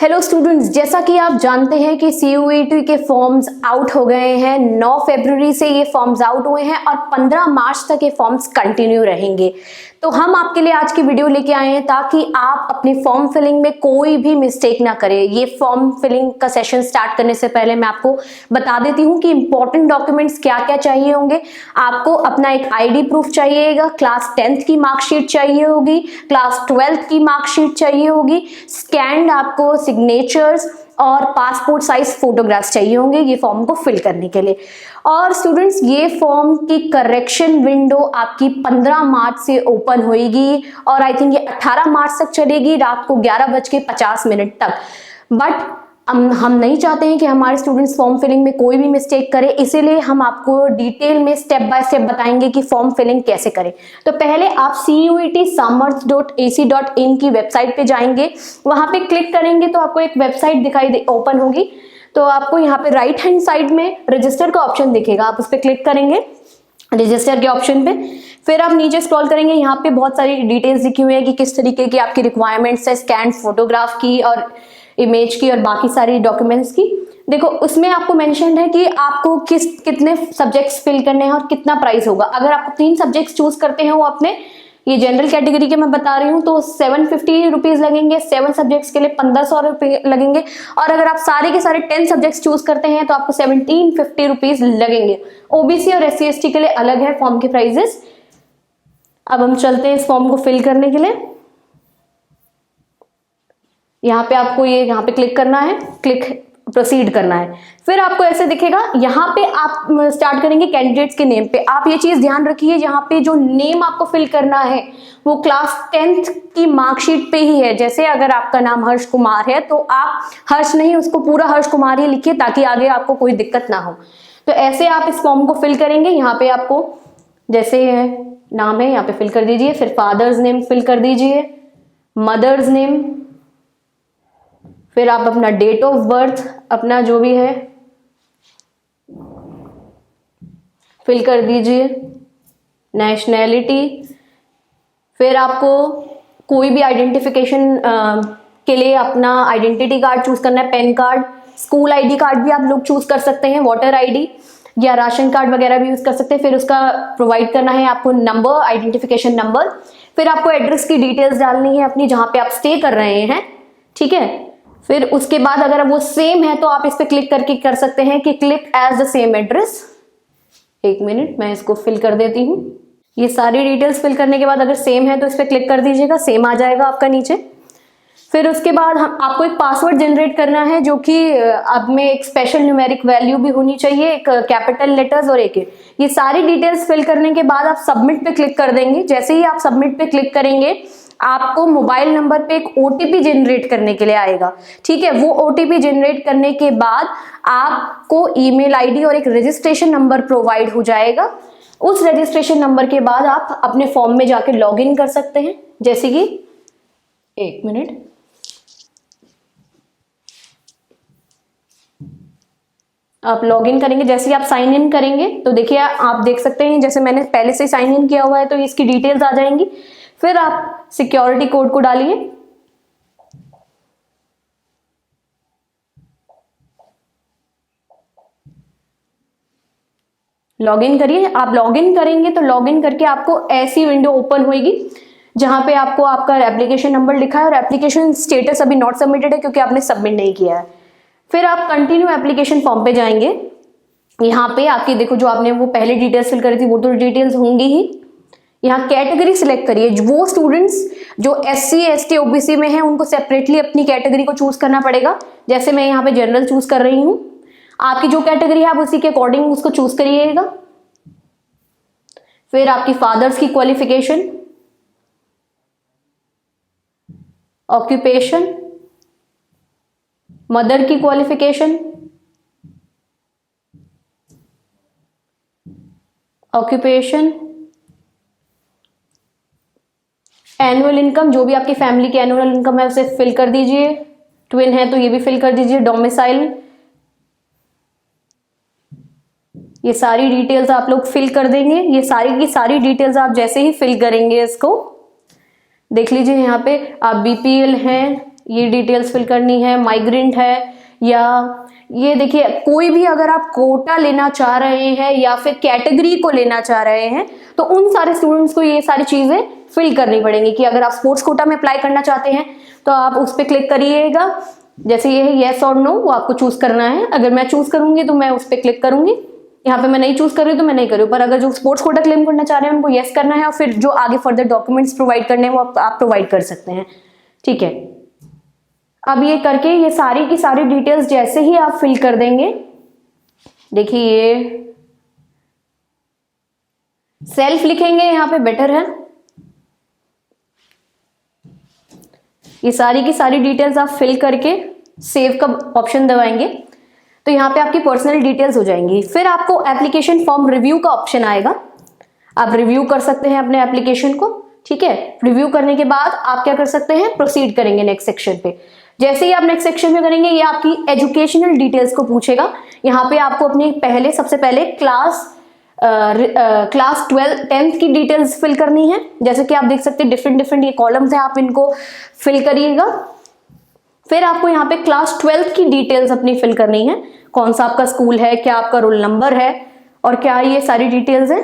Hello students, जैसा कि आप जानते हैं कि CUET के फॉर्म्स आउट हो गए हैं। 9 फरवरी से ये फॉर्म्स आउट हुए हैं और 15 मार्च तक ये फॉर्म्स कंटिन्यू रहेंगे। तो हम आपके लिए आज की वीडियो लेके आए हैं ताकि आप अपनी फॉर्म फिलिंग में कोई भी मिस्टेक ना करें। ये फॉर्म फिलिंग का सेशन स्टार्ट करने से पहले मैं आपको बता देती हूँ कि इंपॉर्टेंट डॉक्यूमेंट्स क्या क्या चाहिए होंगे। आपको अपना एक ID प्रूफ चाहिएगा, क्लास 10th की मार्कशीट चाहिए होगी, क्लास 12th की मार्कशीट चाहिए होगी, स्कैन्ड आपको सिग्नेचर्स और पासपोर्ट साइज फोटोग्राफ्स चाहिए होंगे ये फॉर्म को फिल करने के लिए। और स्टूडेंट्स, ये फॉर्म की करेक्शन विंडो आपकी 15 मार्च से ओपन होएगी और आई थिंक ये 18 मार्च तक चलेगी, रात को 11:50 तक। बट हम नहीं चाहते हैं कि हमारे स्टूडेंट्स फॉर्म फिलिंग में कोई भी मिस्टेक करें, इसीलिए हम आपको डिटेल में स्टेप बाय स्टेप बताएंगे कि फॉर्म फिलिंग कैसे करें। तो पहले आप CUET-samarth.ac.in की वेबसाइट पे जाएंगे, वहां पे क्लिक करेंगे तो आपको एक वेबसाइट दिखाई ओपन होगी। तो आपको यहाँ पे राइट हैंड साइड में रजिस्टर का ऑप्शन दिखेगा, आप उस पर क्लिक करेंगे रजिस्टर के ऑप्शन पे। फिर आप नीचे स्क्रॉल करेंगे, यहाँ पे बहुत सारी डिटेल्स लिखी हुई है कि किस तरीके की आपकी रिक्वायरमेंट्स है, स्कैन फोटोग्राफ की और इमेज की और बाकी सारी डॉक्यूमेंट्स की। देखो, उसमें आपको मेंशन है कि आपको कितने सब्जेक्ट्स फिल करने हैं और कितना प्राइस होगा। अगर आप 3 सब्जेक्ट्स चूज करते हैं, वो अपने ये जनरल कैटेगरी के मैं बता रही हूँ, तो 750 रुपीज लगेंगे। 7 सब्जेक्ट्स के लिए 1500 रुपये लगेंगे। और अगर आप सारे के सारे 10 सब्जेक्ट्स चूज करते हैं तो आपको 1750 रुपीज लगेंगे। OBC और SC/ST के लिए अलग है फॉर्म के प्राइजेस। अब हम चलते हैं इस फॉर्म को फिल करने के लिए। यहाँ पे आपको यहाँ पे क्लिक करना है, क्लिक प्रोसीड करना है। फिर आपको ऐसे दिखेगा, यहाँ पे आप स्टार्ट करेंगे कैंडिडेट्स के नेम पे। आप ये चीज ध्यान रखिए, यहाँ पे जो नेम आपको फिल करना है वो क्लास 10th की मार्कशीट पे ही है। जैसे अगर आपका नाम हर्ष कुमार है तो आप हर्ष नहीं, उसको पूरा हर्ष कुमार ही लिखिए ताकि आगे आपको कोई दिक्कत ना हो। तो ऐसे आप इस फॉर्म को फिल करेंगे। यहाँ पे आपको जैसे नाम है यहाँ पे फिल कर दीजिए, फिर फादर्स नेम फिल कर दीजिए, मदर्स नेम, फिर आप अपना डेट ऑफ बर्थ अपना जो भी है फिल कर दीजिए, नेशनैलिटी। फिर आपको कोई भी आइडेंटिफिकेशन के लिए अपना आइडेंटिटी कार्ड चूज करना है, pan card, school ID card भी आप लोग चूज कर सकते हैं, वोटर ID या राशन कार्ड वगैरह भी यूज कर सकते हैं। फिर उसका प्रोवाइड करना है आपको नंबर, आइडेंटिफिकेशन नंबर। फिर आपको एड्रेस की डिटेल्स डालनी है अपनी, जहां पे आप स्टे कर रहे हैं, ठीक है। फिर उसके बाद अगर वो सेम है तो आप इस पे क्लिक करके कर सकते हैं कि click as the same address. 1 minute, मैं इसको फिल कर देती हूँ। ये सारी डिटेल्स फिल करने के बाद अगर सेम है तो इस पे क्लिक कर दीजिएगा, सेम आ जाएगा आपका नीचे। फिर उसके बाद आपको एक पासवर्ड जनरेट करना है, जो कि अब में एक स्पेशल न्यूमेरिक वैल्यू भी होनी चाहिए, एक कैपिटल लेटर्स और एक। ये सारी डिटेल्स फिल करने के बाद आप सबमिट पे क्लिक कर देंगे। जैसे ही आप सबमिट पे क्लिक करेंगे, आपको मोबाइल नंबर पे एक OTP जनरेट करने के लिए आएगा, ठीक है। वो OTP जनरेट करने के बाद आपको ईमेल ID और एक रजिस्ट्रेशन नंबर प्रोवाइड हो जाएगा। उस रजिस्ट्रेशन नंबर के बाद आप अपने फॉर्म में जाके लॉग इन कर सकते हैं। जैसे कि 1 मिनट, आप लॉग इन करेंगे। जैसे ही आप साइन इन करेंगे तो देखिए, आप देख सकते हैं जैसे मैंने पहले से साइन इन किया हुआ है तो इसकी डिटेल्स आ जाएंगी। फिर आप सिक्योरिटी कोड को डालिए, लॉगिन करिए। आप लॉगिन करेंगे तो लॉगिन करके आपको ऐसी विंडो ओपन होएगी जहां पे आपको आपका एप्लीकेशन नंबर लिखा है और एप्लीकेशन स्टेटस अभी नॉट सबमिटेड है क्योंकि आपने सबमिट नहीं किया है। फिर आप कंटिन्यू एप्लीकेशन फॉर्म पे जाएंगे। यहाँ पे आपकी देखो, जो आपने वो पहले डिटेल्स फिल करी थी वो तो डिटेल्स होंगी ही। यहाँ कैटेगरी सिलेक्ट करिए। वो स्टूडेंट्स जो SC ST OBC में हैं उनको सेपरेटली अपनी कैटेगरी को चूज करना पड़ेगा। जैसे मैं यहाँ पे जनरल चूज कर रही हूँ, आपकी जो कैटेगरी है आप उसी के अकॉर्डिंग उसको चूज करिएगा। फिर आपकी फादर्स की क्वालिफिकेशन, ऑक्यूपेशन, मदर की क्वालिफिकेशन, ऑक्यूपेशन, एनुअल इनकम, जो भी आपकी फैमिली की एनुअल इनकम है उसे फिल कर दीजिए। ट्विन है तो ये भी फिल कर दीजिए। डोमिसाइल, ये सारी डिटेल्स आप लोग फिल कर देंगे। ये सारी की सारी डिटेल्स आप जैसे ही फिल करेंगे, इसको देख लीजिए। यहाँ पे आप BPL हैं ये डिटेल्स फिल करनी है। माइग्रेंट है, या ये देखिए कोई भी अगर आप कोटा लेना चाह रहे हैं या फिर कैटेगरी को लेना चाह रहे हैं तो उन सारे स्टूडेंट्स को ये सारी चीजें फिल करनी पड़ेंगी कि अगर आप स्पोर्ट्स कोटा में अप्लाई करना चाहते हैं तो आप उस पर क्लिक करिएगा। जैसे ये है येस और नो, वो आपको चूज करना है। अगर मैं चूज करूंगी तो मैं उस पर क्लिक करूंगी, यहाँ पे मैं नहीं चूज कर रही हूँ तो मैं नहीं करूँ। पर अगर जो स्पोर्ट्स कोटा क्लेम करना चाह रहे हैं उनको येस करना है और फिर जो आगे फर्दर डॉक्यूमेंट्स प्रोवाइड करने हैं वो आप प्रोवाइड कर सकते हैं। ठीक है, अब ये करके ये सारी की सारी डिटेल्स जैसे ही आप फिल कर देंगे, देखिए ये सेल्फ लिखेंगे यहाँ पे बेटर है। ये सारी की सारी डिटेल्स आप फिल करके सेव का ऑप्शन दबाएंगे तो यहाँ पे आपकी पर्सनल डिटेल्स हो जाएंगी। फिर आपको एप्लीकेशन फॉर्म रिव्यू का ऑप्शन आएगा, आप रिव्यू कर सकते हैं अपने एप्लीकेशन को। ठीक है, रिव्यू करने के बाद आप क्या कर सकते हैं, प्रोसीड करेंगे नेक्स्ट सेक्शन पे। जैसे ही आप नेक्स्ट सेक्शन में करेंगे ये आपकी एजुकेशनल डिटेल्स को पूछेगा। यहाँ पे आपको अपनी सबसे पहले क्लास 10th की डिटेल्स फिल करनी है। जैसे कि आप देख सकते हैं डिफरेंट ये कॉलम्स हैं, आप इनको फिल करिएगा। फिर आपको यहाँ पे क्लास 12th की डिटेल्स अपनी फिल करनी है, कौन सा आपका स्कूल है, क्या आपका रोल नंबर है और क्या ये सारी डिटेल्स हैं।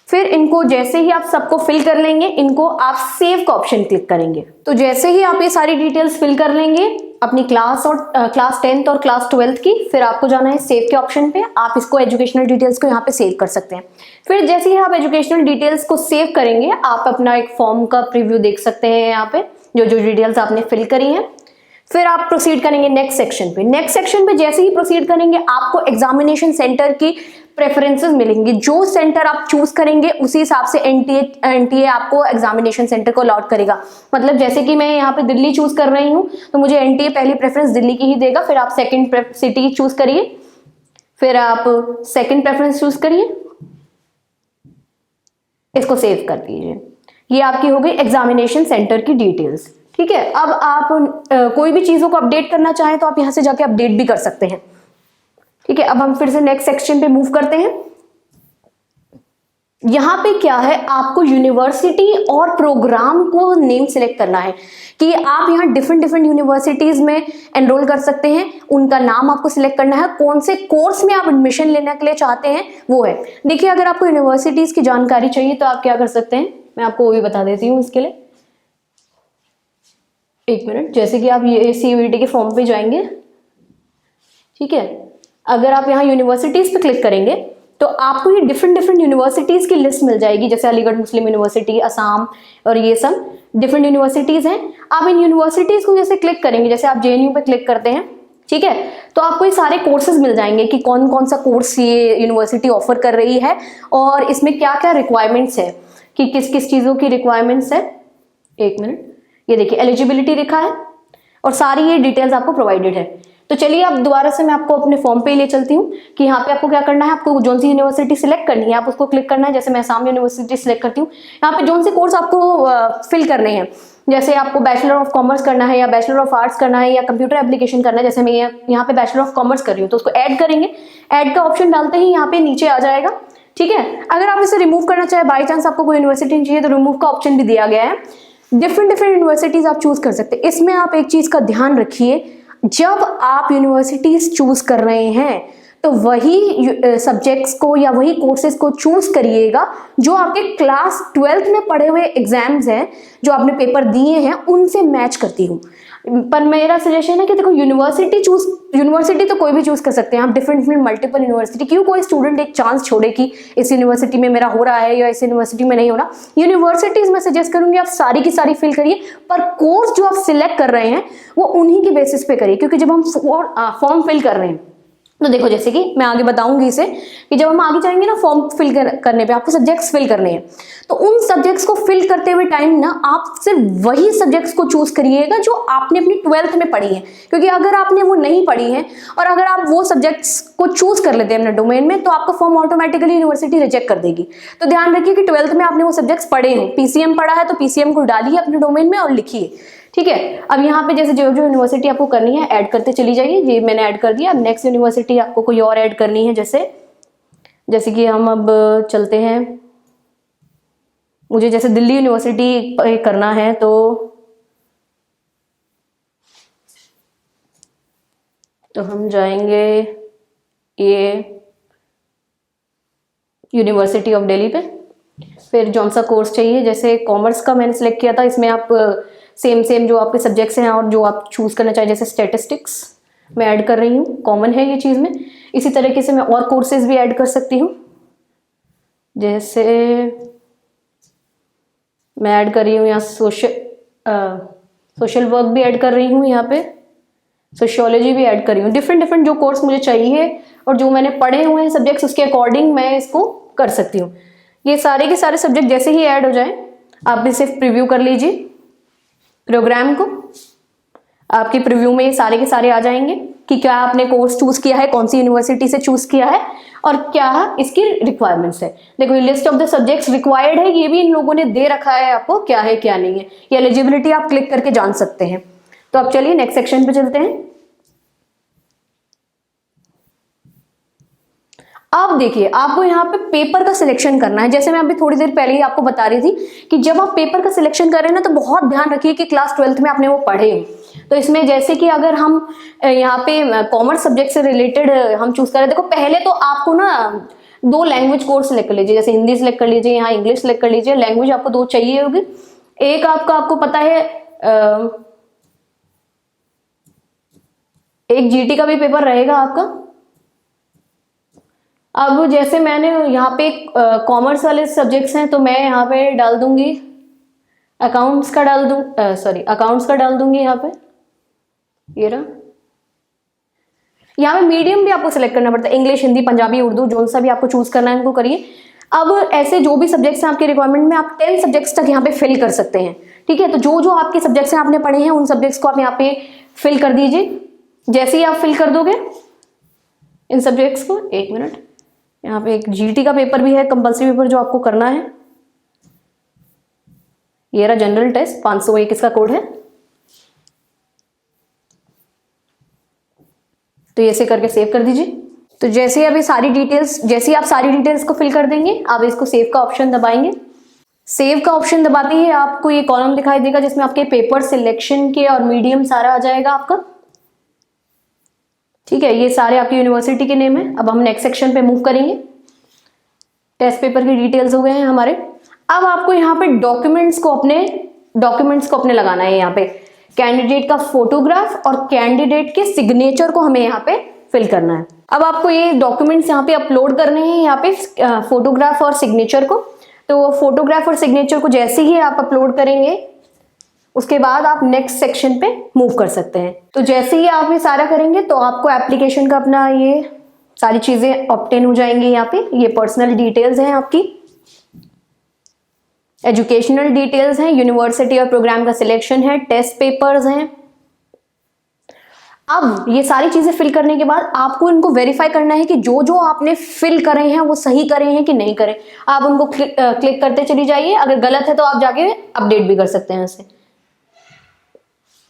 फिर इनको जैसे ही आप सबको फिल कर लेंगे, इनको आप सेव का ऑप्शन क्लिक करेंगे। तो जैसे ही आप ये सारी डिटेल्स फिल कर लेंगे अपनी क्लास 10th और क्लास 12th की, फिर आपको जाना है सेव के ऑप्शन पे। आप इसको एजुकेशनल डिटेल्स को यहाँ पे सेव कर सकते हैं। फिर जैसे ही आप एजुकेशनल डिटेल्स को सेव करेंगे, आप अपना एक फॉर्म का प्रीव्यू देख सकते हैं यहाँ पे, जो डिटेल्स आपने फिल करी हैं। फिर आप प्रोसीड करेंगे नेक्स्ट सेक्शन पे। नेक्स्ट सेक्शन पे जैसे ही प्रोसीड करेंगे आपको एग्जामिनेशन सेंटर की प्रेफरेंसेस मिलेंगी। जो सेंटर आप चूज करेंगे उसी हिसाब से एनटीए आपको एग्जामिनेशन सेंटर को अलॉट करेगा। मतलब जैसे कि मैं यहाँ पे दिल्ली चूज कर रही हूँ तो मुझे एनटीए पहली प्रेफरेंस दिल्ली की ही देगा। फिर आप सेकंड सिटी चूज करिए, फिर आप सेकंड प्रेफरेंस चूज करिए, इसको सेव कर दीजिए। ये आपकी हो गई एग्जामिनेशन सेंटर की डिटेल्स। ठीक है, अब आप कोई भी चीजों को अपडेट करना चाहें तो आप यहां से जाके अपडेट भी कर सकते हैं। ठीक है, अब हम फिर से नेक्स्ट सेक्शन पे मूव करते हैं। यहाँ पे क्या है, आपको यूनिवर्सिटी और प्रोग्राम को नेम सिलेक्ट करना है कि आप यहाँ डिफरेंट यूनिवर्सिटीज में एनरोल कर सकते हैं। उनका नाम आपको सिलेक्ट करना है, कौन से कोर्स में आप एडमिशन लेने के लिए चाहते हैं वो है। देखिए, अगर आपको यूनिवर्सिटीज की जानकारी चाहिए तो आप क्या कर सकते हैं, मैं आपको वो भी बता देती हूँ इसके लिए। एक मिनट, जैसे कि आप ये CUET के फॉर्म पे जाएंगे। ठीक है, अगर आप यहाँ यूनिवर्सिटीज पे क्लिक करेंगे तो आपको ये डिफरेंट यूनिवर्सिटीज की लिस्ट मिल जाएगी। जैसे अलीगढ़ मुस्लिम यूनिवर्सिटी, असम, और ये सब डिफरेंट यूनिवर्सिटीज हैं। आप इन यूनिवर्सिटीज को जैसे क्लिक करेंगे, जैसे आप JNU पे क्लिक करते हैं, ठीक है, तो आपको ये सारे कोर्सेज मिल जाएंगे कि कौन कौन सा कोर्स ये यूनिवर्सिटी ऑफर कर रही है और इसमें क्या क्या रिक्वायरमेंट्स है, कि किस किस चीज़ों की रिक्वायरमेंट्स है। एक मिनट, ये देखिए एलिजिबिलिटी लिखा है और सारी ये डिटेल्स आपको प्रोवाइडेड है। तो चलिए अब दोबारा से मैं आपको अपने फॉर्म पे ले चलती हूँ कि यहाँ पे आपको क्या करना है, आपको जोन सी यूनिवर्सिटी सिलेक्ट करनी है, आप उसको क्लिक करना है। जैसे मैं असम यूनिवर्सिटी सिलेक्ट करती हूँ, यहाँ पे जोन से कोर्स आपको फिल करने हैं। जैसे आपको बैचलर ऑफ कॉमर्स करना है या बैचलर ऑफ आर्ट्स करना है या कंप्यूटर एप्लीकेशन करना है। जैसे मैं यहाँ पे बैचलर ऑफ कॉमर्स कर रही हूँ तो उसको ऐड करेंगे। ऐड का ऑप्शन डालते ही यहाँ पे नीचे आ जाएगा। ठीक है, अगर आप इसे रिमूव करना चाहे, बाई चांस आपको कोई यूनिवर्सिटी नहीं चाहिए तो रिमूव का ऑप्शन भी दिया गया है। डिफरेंट यूनिवर्सिटीज आप चूज कर सकते हैं। इसमें आप एक चीज का ध्यान रखिए, जब आप यूनिवर्सिटीज चूज कर रहे हैं तो वही सब्जेक्ट्स को या वही कोर्सेज को चूज करिएगा जो आपके क्लास 12th में पढ़े हुए एग्जाम्स हैं, जो आपने पेपर दिए हैं, उनसे मैच करती हूँ। पर मेरा सजेशन है कि देखो, यूनिवर्सिटी तो कोई भी चूज कर सकते हैं आप, डिफरेंट मल्टीपल यूनिवर्सिटी। क्यों कोई स्टूडेंट एक चांस छोड़े कि इस यूनिवर्सिटी में मेरा हो रहा है या इस यूनिवर्सिटी में नहीं हो रहा। यूनिवर्सिटीज मैं सजेस्ट करूंगी आप सारी की सारी फिल करिए, पर कोर्स जो आप सिलेक्ट कर रहे हैं वो उन्हीं की बेसिस पे करिए। क्योंकि जब हम फॉर्म फिल कर रहे हैं तो देखो, जैसे कि मैं आगे बताऊंगी इसे, कि जब हम आगे जाएंगे ना फॉर्म फिल करने पे, आपको सब्जेक्ट्स फिल करने हैं, तो उन सब्जेक्ट्स को फिल करते हुए टाइम ना आप सिर्फ वही सब्जेक्ट्स को चूज करिएगा जो आपने अपनी 12th में पढ़ी है। क्योंकि अगर आपने वो नहीं पढ़ी है और अगर आप वो सब्जेक्ट्स को चूज कर लेते हैं अपने डोमेन में, तो आपका फॉर्म ऑटोमेटिकली यूनिवर्सिटी रिजेक्ट कर देगी। तो ध्यान रखिए कि 12th में आपने वो सब्जेक्ट्स पढ़े हो, PCM पढ़ा है तो PCM को डालिए अपने डोमेन में और लिखिए। ठीक है, अब यहाँ पे जैसे जो यूनिवर्सिटी आपको करनी है ऐड करते चली जाइए। ये मैंने ऐड कर दिया। अब नेक्स्ट यूनिवर्सिटी आपको कोई और ऐड करनी है। जैसे कि हम अब चलते हैं, मुझे जैसे दिल्ली यूनिवर्सिटी करना है, तो तो हम जाएंगे ये यूनिवर्सिटी ऑफ दिल्ली पे। फिर जौन सा कोर्स चाहिए, जैसे कॉमर्स का मैंने सेलेक्ट किया था, इसमें आप सेम जो आपके सब्जेक्ट्स हैं और जो आप चूज करना चाहिए, जैसे स्टैटिस्टिक्स मैं ऐड कर रही हूँ, कॉमन है ये चीज़ में। इसी तरीके से मैं और कोर्सेज भी ऐड कर सकती हूँ, जैसे मैं ऐड कर रही हूँ यहाँ सोशल वर्क भी ऐड कर रही हूँ, यहाँ पे सोशियोलॉजी भी ऐड कर रही हूँ। डिफरेंट जो कोर्स मुझे चाहिए और जो मैंने पढ़े हुए हैं सब्जेक्ट्स, उसके अकॉर्डिंग मैं इसको कर सकती हूँ। ये सारे के सारे सब्जेक्ट जैसे ही ऐड हो जाए, आप भी सिर्फ प्रीव्यू कर लीजिए प्रोग्राम को। आपकी प्रीव्यू में ये सारे के सारे आ जाएंगे कि क्या आपने कोर्स चूज किया है, कौन सी यूनिवर्सिटी से चूज किया है और क्या इसकी रिक्वायरमेंट्स है। देखो ये list of the subjects required है, ये भी इन लोगों ने दे रखा है आपको, क्या है क्या नहीं है। ये एलिजिबिलिटी आप क्लिक करके जान सकते हैं। तो अब चलिए नेक्स्ट सेक्शन पे चलते हैं। अब देखिए आपको यहाँ पे पेपर का सिलेक्शन करना है। जैसे मैं अभी थोड़ी देर पहले ही आपको बता रही थी कि जब आप पेपर का सिलेक्शन कर रहे हैं ना, तो बहुत ध्यान रखिए कि क्लास 12th में आपने वो पढ़े। तो इसमें जैसे कि अगर हम यहाँ पे कॉमर्स सब्जेक्ट से रिलेटेड हम चूज करें, देखो पहले तो आपको ना 2 लैंग्वेज कोर्स सेलेक्ट कर लीजिए, जैसे हिंदी सेलेक्ट कर लीजिए, यहाँ इंग्लिश सेलेक्ट कर लीजिए। लैंग्वेज आपको 2 चाहिए होगी। एक आपको पता है एक जीटी का भी पेपर रहेगा आपका। अब जैसे मैंने यहाँ पे कॉमर्स वाले सब्जेक्ट्स हैं, तो मैं यहाँ पे डाल दूंगी अकाउंट्स का डाल दूंगी यहाँ पे। ये रहा। यहाँ पे मीडियम भी आपको सिलेक्ट करना पड़ता है, इंग्लिश, हिंदी, पंजाबी, उर्दू, जो सा भी आपको चूज करना है उनको करिए। अब ऐसे जो भी सब्जेक्ट्स हैं आपके रिक्वायरमेंट में, आप 10 सब्जेक्ट्स तक यहाँ पे फिल कर सकते हैं। ठीक है, तो जो आपके सब्जेक्ट्स हैं आपने पढ़े हैं, उन सब्जेक्ट्स को आप यहाँ पे फिल कर दीजिए। जैसे ही आप फिल कर दोगे इन सब्जेक्ट्स को, 1 मिनट, यहाँ पे एक जीटी का पेपर भी है, कंपल्सरी पेपर जो आपको करना है। ये रहा जनरल टेस्ट, 501 इसका कोड है। तो ऐसे करके सेव कर दीजिए। तो जैसे ही आप सारी डिटेल्स को फिल कर देंगे, आप इसको सेव का ऑप्शन दबाएंगे। सेव का ऑप्शन दबाते ही आपको ये कॉलम दिखाई देगा जिसमें आपके पेपर सिलेक्शन के और मीडियम सारा आ जाएगा आपका। ठीक है, ये सारे आपकी यूनिवर्सिटी के नेम है। अब हम नेक्स्ट सेक्शन पे मूव करेंगे। टेस्ट पेपर की डिटेल्स हो गए हैं हमारे। अब आपको यहाँ पे डॉक्यूमेंट्स को अपने लगाना है। यहाँ पे कैंडिडेट का फोटोग्राफ और कैंडिडेट के सिग्नेचर को हमें यहाँ पे फिल करना है। अब आपको ये डॉक्यूमेंट्स यहाँ पे अपलोड करने हैं, यहाँ पे फोटोग्राफ और सिग्नेचर को। तो फोटोग्राफ और सिग्नेचर को जैसे ही आप अपलोड करेंगे, उसके बाद आप नेक्स्ट सेक्शन पे मूव कर सकते हैं। तो जैसे ही आप ये सारा करेंगे, तो आपको एप्लीकेशन का अपना ये सारी चीजें ऑब्टेन हो जाएंगी। यहाँ पे ये पर्सनल डिटेल्स हैं, आपकी एजुकेशनल डिटेल्स हैं, यूनिवर्सिटी और प्रोग्राम का सिलेक्शन है, टेस्ट पेपर्स हैं। अब ये सारी चीजें फिल करने के बाद आपको इनको वेरीफाई करना है कि जो आपने फिल करे हैं वो सही करे हैं कि नहीं करे। आप उनको क्लिक करते चली जाइए। अगर गलत है तो आप जाके अपडेट भी कर सकते हैं इसे।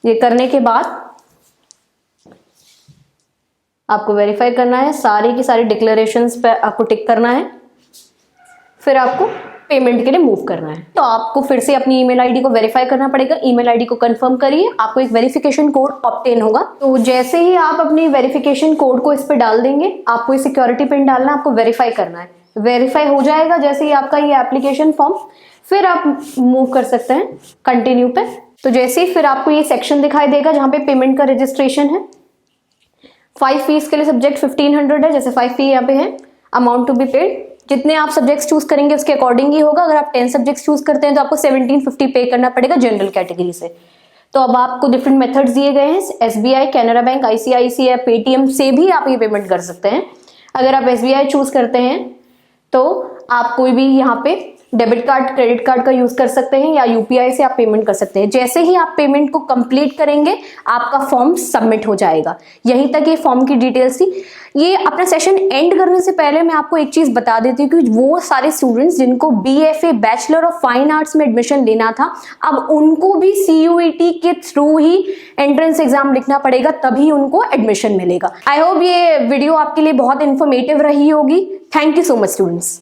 ये करने के बाद आपको वेरीफाई करना है, सारी की सारी डिक्लेरेशंस पे आपको टिक करना है। फिर आपको पेमेंट के लिए मूव करना है। तो आपको फिर से अपनी ईमेल आईडी को वेरीफाई करना पड़ेगा। ईमेल आईडी को कंफर्म करिए, आपको एक वेरिफिकेशन कोड ऑब्टेन होगा। तो जैसे ही आप अपनी वेरिफिकेशन कोड को इस पे डाल देंगे, आपको ये सिक्योरिटी पिन डालना, आपको वेरीफाई करना है। वेरीफाई हो जाएगा जैसे ही आपका ये एप्लीकेशन फॉर्म, फिर आप मूव कर सकते हैं कंटिन्यू पे। तो जैसे ही फिर आपको ये सेक्शन दिखाई देगा जहाँ पे पेमेंट का रजिस्ट्रेशन है। 5 फीस के लिए सब्जेक्ट 1500 है, जैसे 5 फी यहाँ पे है। अमाउंट टू बी पेड, जितने आप सब्जेक्ट्स चूज करेंगे उसके अकॉर्डिंग ही होगा। अगर आप 10 सब्जेक्ट्स चूज करते हैं तो आपको 1750 पे करना पड़ेगा जनरल कैटेगरी से। तो अब आपको डिफरेंट मेथड्स दिए गए हैं, SBI, Canara bank, ICICI, Paytm से भी आप ये पेमेंट कर सकते हैं। अगर आप SBI चूज करते हैं तो आप कोई भी यहाँ पे डेबिट कार्ड, क्रेडिट कार्ड का यूज कर सकते हैं, या UPI से आप पेमेंट कर सकते हैं। जैसे ही आप पेमेंट को कंप्लीट करेंगे, आपका फॉर्म सबमिट हो जाएगा। यहीं तक ये फॉर्म की डिटेल्स थी। ये अपना सेशन एंड करने से पहले मैं आपको एक चीज बता देती हूँ कि वो सारे स्टूडेंट्स जिनको BFA bachelor of fine arts में एडमिशन लेना था, अब उनको भी CUET के थ्रू ही एंट्रेंस एग्जाम लिखना पड़ेगा, तभी उनको एडमिशन मिलेगा। आई होप ये वीडियो आपके लिए बहुत इंफॉर्मेटिव रही होगी। Thank you so much students.